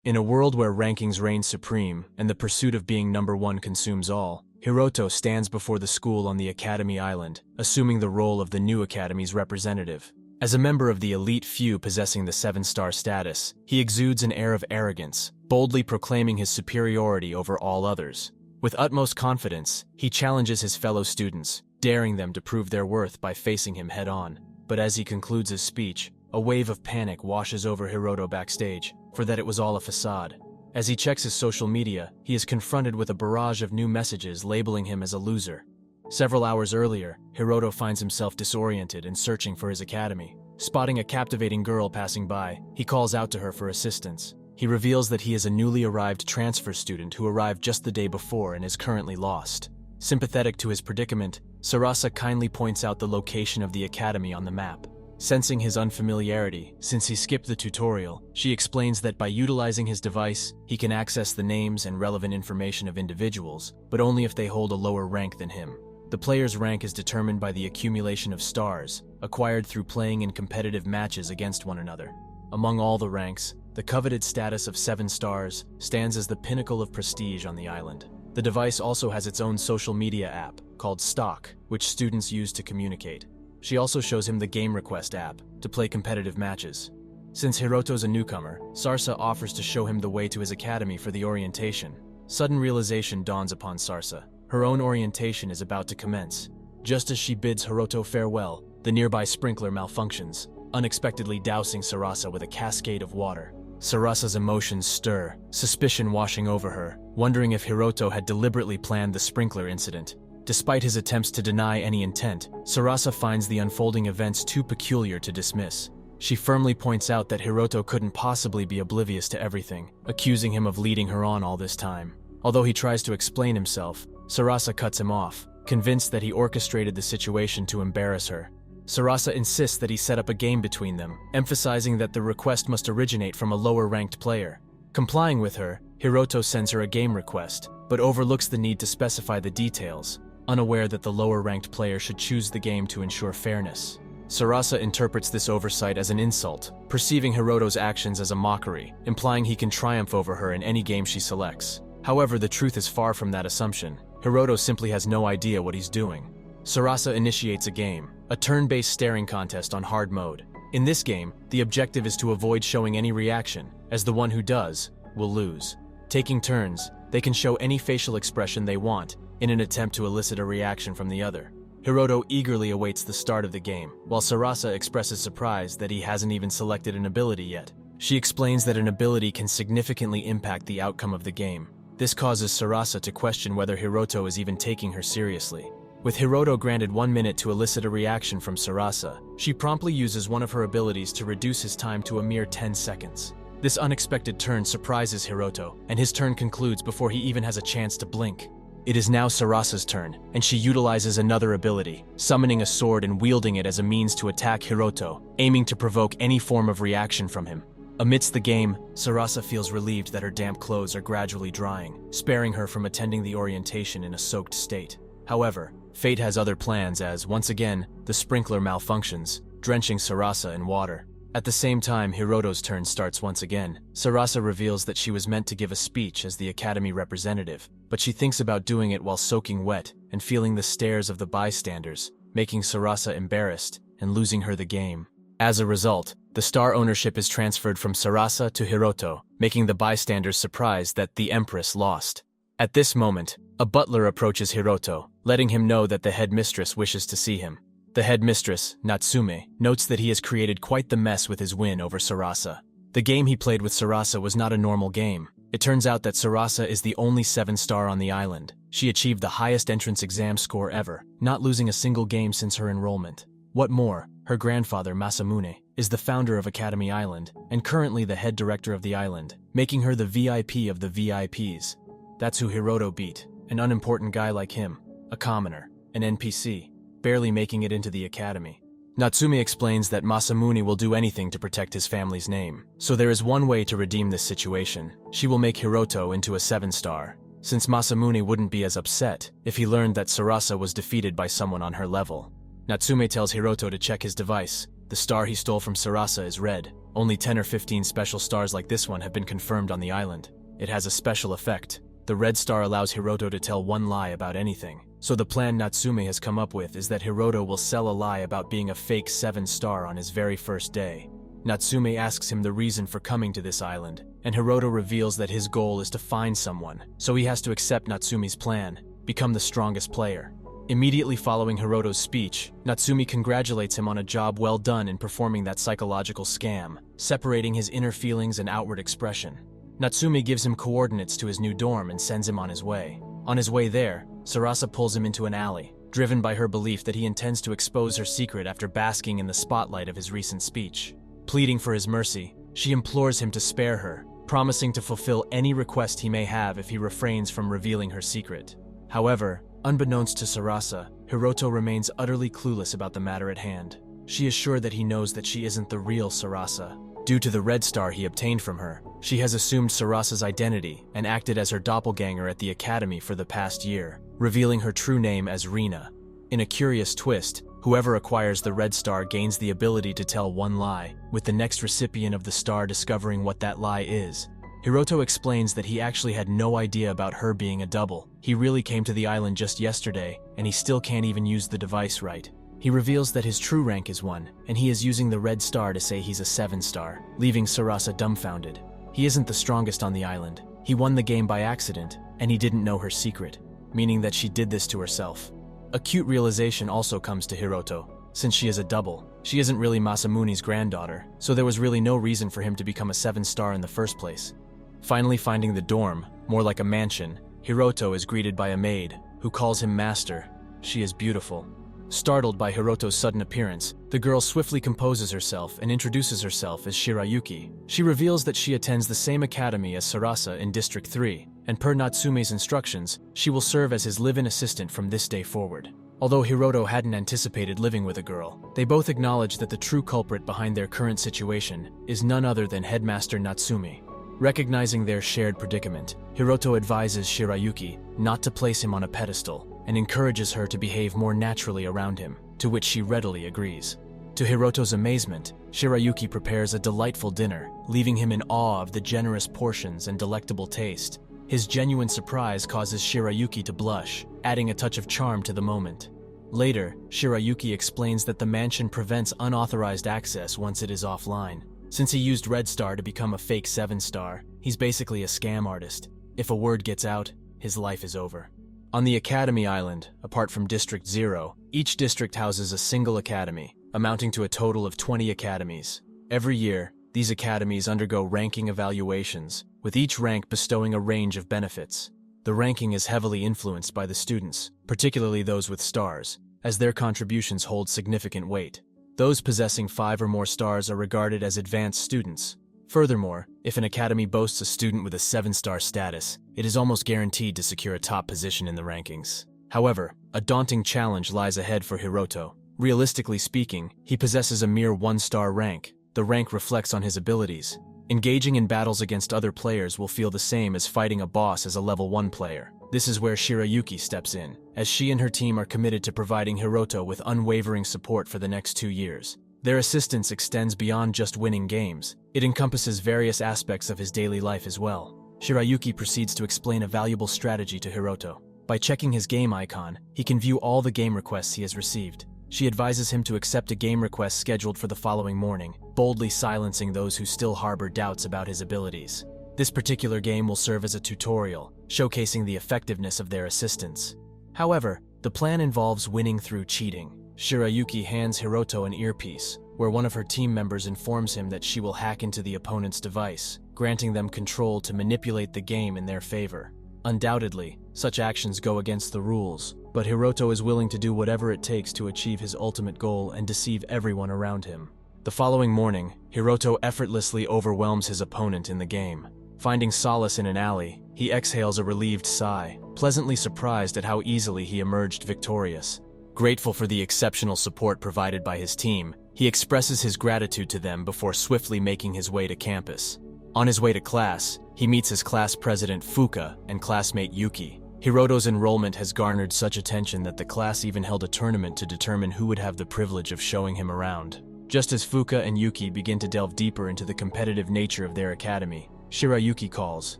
In a world where rankings reign supreme and the pursuit of being number one consumes all, Hiroto stands before the school on the Academy Island, assuming the role of the new Academy's representative. As a member of the elite few possessing the 7-star status, he exudes an air of arrogance, boldly proclaiming his superiority over all others. With utmost confidence, he challenges his fellow students, daring them to prove their worth by facing him head-on. But as he concludes his speech, a wave of panic washes over Hiroto backstage, for that it was all a facade. As he checks his social media, he is confronted with a barrage of new messages labeling him as a loser. Several hours earlier, Hiroto finds himself disoriented and searching for his academy. Spotting a captivating girl passing by, he calls out to her for assistance. He reveals that he is a newly arrived transfer student who arrived just the day before and is currently lost. Sympathetic to his predicament, Sarasa kindly points out the location of the academy on the map. Sensing his unfamiliarity, since he skipped the tutorial, she explains that by utilizing his device, he can access the names and relevant information of individuals, but only if they hold a lower rank than him. The player's rank is determined by the accumulation of stars, acquired through playing in competitive matches against one another. Among all the ranks, the coveted status of 7 stars stands as the pinnacle of prestige on the island. The device also has its own social media app, called Stock, which students use to communicate. She also shows him the Game Request app, to play competitive matches. Since Hiroto's a newcomer, Sarsa offers to show him the way to his academy for the orientation. Sudden realization dawns upon Sarsa. Her own orientation is about to commence. Just as she bids Hiroto farewell, the nearby sprinkler malfunctions, unexpectedly dousing Sarasa with a cascade of water. Sarasa's emotions stir, suspicion washing over her, wondering if Hiroto had deliberately planned the sprinkler incident. Despite his attempts to deny any intent, Sarasa finds the unfolding events too peculiar to dismiss. She firmly points out that Hiroto couldn't possibly be oblivious to everything, accusing him of leading her on all this time. Although he tries to explain himself, Sarasa cuts him off, convinced that he orchestrated the situation to embarrass her. Sarasa insists that he set up a game between them, emphasizing that the request must originate from a lower-ranked player. Complying with her, Hiroto sends her a game request, but overlooks the need to specify the details, unaware that the lower-ranked player should choose the game to ensure fairness. Sarasa interprets this oversight as an insult, perceiving Hiroto's actions as a mockery, implying he can triumph over her in any game she selects. However, the truth is far from that assumption. Hiroto simply has no idea what he's doing. Sarasa initiates a game, a turn-based staring contest on hard mode. In this game, the objective is to avoid showing any reaction, as the one who does will lose. Taking turns, they can show any facial expression they want, in an attempt to elicit a reaction from the other. Hiroto eagerly awaits the start of the game, while Sarasa expresses surprise that he hasn't even selected an ability yet. She explains that an ability can significantly impact the outcome of the game. This causes Sarasa to question whether Hiroto is even taking her seriously. With Hiroto granted 1 minute to elicit a reaction from Sarasa, she promptly uses one of her abilities to reduce his time to a mere 10 seconds. This unexpected turn surprises Hiroto, and his turn concludes before he even has a chance to blink. It is now Sarasa's turn, and she utilizes another ability, summoning a sword and wielding it as a means to attack Hiroto, aiming to provoke any form of reaction from him. Amidst the game, Sarasa feels relieved that her damp clothes are gradually drying, sparing her from attending the orientation in a soaked state. However, fate has other plans as, once again, the sprinkler malfunctions, drenching Sarasa in water. At the same time, Hiroto's turn starts once again. Sarasa reveals that she was meant to give a speech as the academy representative, but she thinks about doing it while soaking wet and feeling the stares of the bystanders, making Sarasa embarrassed and losing her the game. As a result, the star ownership is transferred from Sarasa to Hiroto, making the bystanders surprised that the empress lost. At this moment, a butler approaches Hiroto, letting him know that the headmistress wishes to see him. The headmistress, Natsume, notes that he has created quite the mess with his win over Sarasa. The game he played with Sarasa was not a normal game. It turns out that Sarasa is the only 7-star on the island. She achieved the highest entrance exam score ever, not losing a single game since her enrollment. What more, her grandfather, Masamune, is the founder of Academy Island, and currently the head director of the island, making her the VIP of the VIPs. That's who Hiroto beat, an unimportant guy like him, a commoner, an NPC, barely making it into the academy. Natsume explains that Masamune will do anything to protect his family's name, so there is one way to redeem this situation. She will make Hiroto into a 7-star, since Masamune wouldn't be as upset if he learned that Sarasa was defeated by someone on her level. Natsume tells Hiroto to check his device. The star he stole from Sarasa is red. Only 10 or 15 special stars like this one have been confirmed on the island. It has a special effect. The red star allows Hiroto to tell one lie about anything. So the plan Natsume has come up with is that Hiroto will sell a lie about being a fake 7-star on his very first day. Natsume asks him the reason for coming to this island, and Hiroto reveals that his goal is to find someone, so he has to accept Natsume's plan, become the strongest player. Immediately following Hiroto's speech, Natsume congratulates him on a job well done in performing that psychological scam, separating his inner feelings and outward expression. Natsume gives him coordinates to his new dorm and sends him on his way. On his way there, Sarasa pulls him into an alley, driven by her belief that he intends to expose her secret after basking in the spotlight of his recent speech. Pleading for his mercy, she implores him to spare her, promising to fulfill any request he may have if he refrains from revealing her secret. However, unbeknownst to Sarasa, Hiroto remains utterly clueless about the matter at hand. She is sure that he knows that she isn't the real Sarasa. Due to the red star he obtained from her, she has assumed Sarasa's identity and acted as her doppelganger at the academy for the past year, revealing her true name as Rina. In a curious twist, whoever acquires the red star gains the ability to tell one lie, with the next recipient of the star discovering what that lie is. Hiroto explains that he actually had no idea about her being a double. He really came to the island just yesterday, and he still can't even use the device right. He reveals that his true rank is 1, and he is using the red star to say he's a 7-star, leaving Sarasa dumbfounded. He isn't the strongest on the island. He won the game by accident, and he didn't know her secret, meaning that she did this to herself. A cute realization also comes to Hiroto. Since she is a double, she isn't really Masamune's granddaughter, so there was really no reason for him to become a 7-star in the first place. Finally finding the dorm, more like a mansion, Hiroto is greeted by a maid, who calls him master. She is beautiful. Startled by Hiroto's sudden appearance, the girl swiftly composes herself and introduces herself as Shirayuki. She reveals that she attends the same academy as Sarasa in District 3, and per Natsume's instructions, she will serve as his live-in assistant from this day forward. Although Hiroto hadn't anticipated living with a girl, they both acknowledge that the true culprit behind their current situation is none other than Headmaster Natsume. Recognizing their shared predicament, Hiroto advises Shirayuki not to place him on a pedestal and encourages her to behave more naturally around him, to which she readily agrees. To Hiroto's amazement, Shirayuki prepares a delightful dinner, leaving him in awe of the generous portions and delectable taste. His genuine surprise causes Shirayuki to blush, adding a touch of charm to the moment. Later, Shirayuki explains that the mansion prevents unauthorized access once it is offline. Since he used Red Star to become a fake 7-star, he's basically a scam artist. If a word gets out, his life is over. On the Academy Island, apart from District 0, each district houses a single academy, amounting to a total of 20 academies. Every year, these academies undergo ranking evaluations, with each rank bestowing a range of benefits. The ranking is heavily influenced by the students, particularly those with stars, as their contributions hold significant weight. Those possessing 5 or more stars are regarded as advanced students. Furthermore, if an academy boasts a student with a 7-star status, it is almost guaranteed to secure a top position in the rankings. However, a daunting challenge lies ahead for Hiroto. Realistically speaking, he possesses a mere 1-star rank. The rank reflects on his abilities. Engaging in battles against other players will feel the same as fighting a boss as a level 1 player. This is where Shirayuki steps in, as she and her team are committed to providing Hiroto with unwavering support for the next 2 years. Their assistance extends beyond just winning games. It encompasses various aspects of his daily life as well. Shirayuki proceeds to explain a valuable strategy to Hiroto. By checking his game icon, he can view all the game requests he has received. She advises him to accept a game request scheduled for the following morning, boldly silencing those who still harbor doubts about his abilities. This particular game will serve as a tutorial, showcasing the effectiveness of their assistance. However, the plan involves winning through cheating. Shirayuki hands Hiroto an earpiece, where one of her team members informs him that she will hack into the opponent's device, granting them control to manipulate the game in their favor. Undoubtedly, such actions go against the rules, but Hiroto is willing to do whatever it takes to achieve his ultimate goal and deceive everyone around him. The following morning, Hiroto effortlessly overwhelms his opponent in the game. Finding solace in an alley, he exhales a relieved sigh, pleasantly surprised at how easily he emerged victorious. Grateful for the exceptional support provided by his team, he expresses his gratitude to them before swiftly making his way to campus. On his way to class, he meets his class president Fuka and classmate Yuki. Hiroto's enrollment has garnered such attention that the class even held a tournament to determine who would have the privilege of showing him around. Just as Fuka and Yuki begin to delve deeper into the competitive nature of their academy, Shirayuki calls,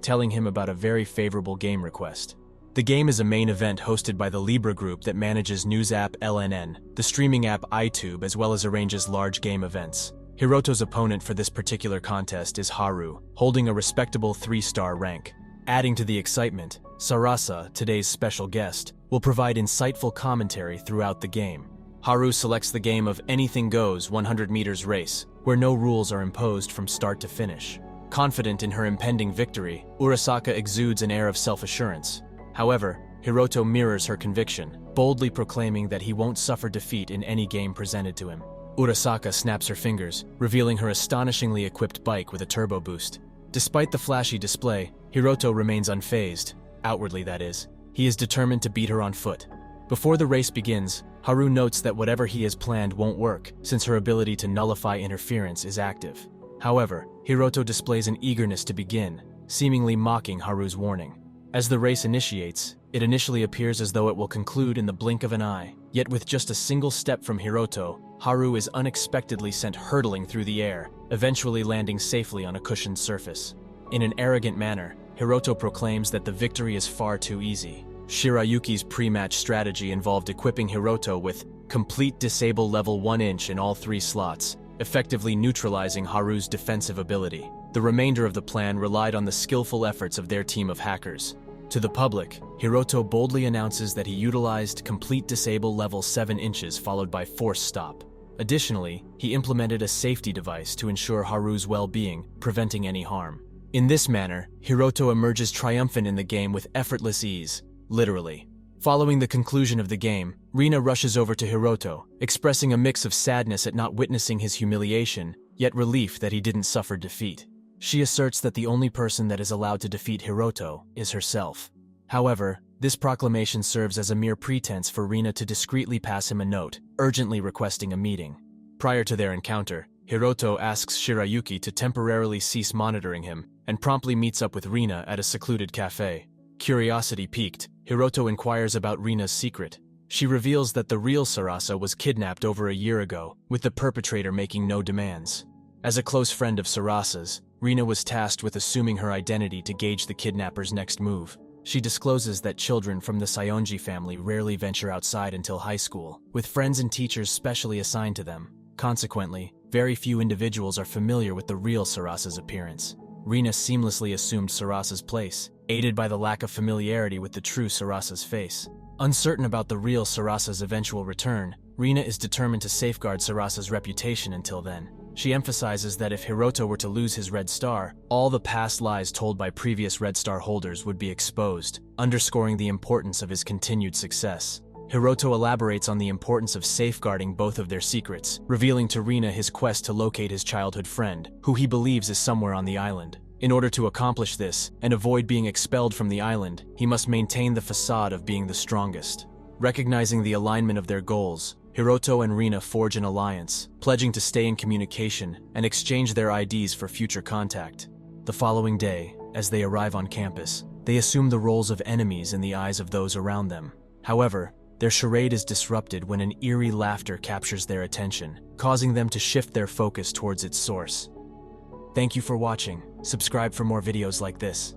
telling him about a very favorable game request. The game is a main event hosted by the Libra group that manages news app LNN, the streaming app iTube, as well as arranges large game events. Hiroto's opponent for this particular contest is Haru, holding a respectable 3-star rank. Adding to the excitement, Sarasa, today's special guest, will provide insightful commentary throughout the game. Haru selects the game of Anything Goes 100 meters race, where no rules are imposed from start to finish. Confident in her impending victory, Urasaka exudes an air of self-assurance. However, Hiroto mirrors her conviction, boldly proclaiming that he won't suffer defeat in any game presented to him. Urasaka snaps her fingers, revealing her astonishingly equipped bike with a turbo boost. Despite the flashy display, Hiroto remains unfazed, outwardly that is. He is determined to beat her on foot. Before the race begins, Haru notes that whatever he has planned won't work, since her ability to nullify interference is active. However, Hiroto displays an eagerness to begin, seemingly mocking Haru's warning. As the race initiates, it initially appears as though it will conclude in the blink of an eye. Yet with just a single step from Hiroto, Haru is unexpectedly sent hurtling through the air, eventually landing safely on a cushioned surface. In an arrogant manner, Hiroto proclaims that the victory is far too easy. Shirayuki's pre-match strategy involved equipping Hiroto with complete disable level 1 inch in all 3 slots, effectively neutralizing Haru's defensive ability. The remainder of the plan relied on the skillful efforts of their team of hackers. To the public, Hiroto boldly announces that he utilized complete disable level 7 inches followed by force stop. Additionally, he implemented a safety device to ensure Haru's well-being, preventing any harm. In this manner, Hiroto emerges triumphant in the game with effortless ease, literally. Following the conclusion of the game, Rina rushes over to Hiroto, expressing a mix of sadness at not witnessing his humiliation, yet relief that he didn't suffer defeat. She asserts that the only person that is allowed to defeat Hiroto is herself. However, this proclamation serves as a mere pretense for Rina to discreetly pass him a note, urgently requesting a meeting. Prior to their encounter, Hiroto asks Shirayuki to temporarily cease monitoring him, and promptly meets up with Rina at a secluded cafe. Curiosity piqued, Hiroto inquires about Rina's secret. She reveals that the real Sarasa was kidnapped over a year ago, with the perpetrator making no demands. As a close friend of Sarasa's, Rina was tasked with assuming her identity to gauge the kidnapper's next move. She discloses that children from the Saionji family rarely venture outside until high school, with friends and teachers specially assigned to them. Consequently, very few individuals are familiar with the real Sarasa's appearance. Rina seamlessly assumed Sarasa's place, aided by the lack of familiarity with the true Sarasa's face. Uncertain about the real Sarasa's eventual return, Rina is determined to safeguard Sarasa's reputation until then. She emphasizes that if Hiroto were to lose his Red Star, all the past lies told by previous Red Star holders would be exposed, underscoring the importance of his continued success. Hiroto elaborates on the importance of safeguarding both of their secrets, revealing to Rina his quest to locate his childhood friend, who he believes is somewhere on the island. In order to accomplish this, and avoid being expelled from the island, he must maintain the facade of being the strongest. Recognizing the alignment of their goals, Hiroto and Rina forge an alliance, pledging to stay in communication and exchange their IDs for future contact. The following day, as they arrive on campus, they assume the roles of enemies in the eyes of those around them. However, their charade is disrupted when an eerie laughter captures their attention, causing them to shift their focus towards its source. Thank you for watching. Subscribe for more videos like this.